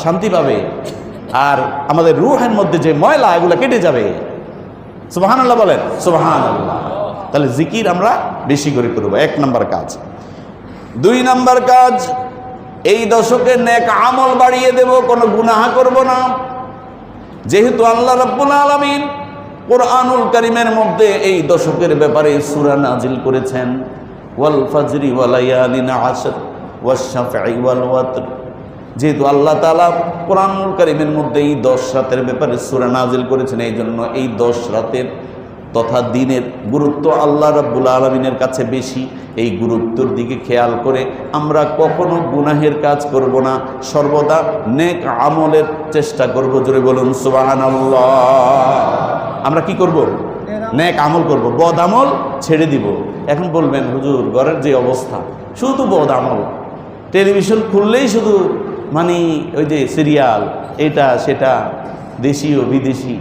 শান্তি পাবে, আর আমাদের রূহের মধ্যে যে ময়লা এগুলো কেটে যাবে। সুবহানাল্লাহ বলেন, সুবহানাল্লাহ। তাহলে জিকির আমরা বেশি করে করব, 1 নম্বর কাজ। 2 নম্বর কাজ, এই দশকে নেক আমল বাড়িয়ে দেব, কোনো গুনাহ করব না। যেহেতু আল্লাহ রাব্বুল আলামিন কোরআনুল কারীমের মধ্যে এই দশকের ব্যাপারে সূরা নাজিল করেছেন, ওয়াল ফাজরি ওয়া লায়ালিন আশর ওয়াশ শাফঈ ওয়াল ওয়াতর। যেহেতু আল্লাহ তাআলা কোরআনুল কারীমের মধ্যে এই 10 রাতের ব্যাপারে সূরা নাজিল করেছেন, এই জন্য এই 10 রাতের তথা দিনের গুরুত্ব আল্লাহ রাব্বুল আলামিনের কাছে বেশি। এই গুরুত্বের দিকে খেয়াল করে আমরা কখনো গুনাহের কাজ করব না, সর্বদা নেক আমলের চেষ্টা করব। জোরে বলুন সুবহানাল্লাহ। আমরা কি করব? নেক আমল করব, বদ আমল ছেড়ে দিব। এখন বলবেন, হুজুর ঘরের যে অবস্থা, শুধু বদ আমল, টেলিভিশন খুললেই শুধু ওই যে সিরিয়াল, এটা সেটা, দেশীয় বিদেশি,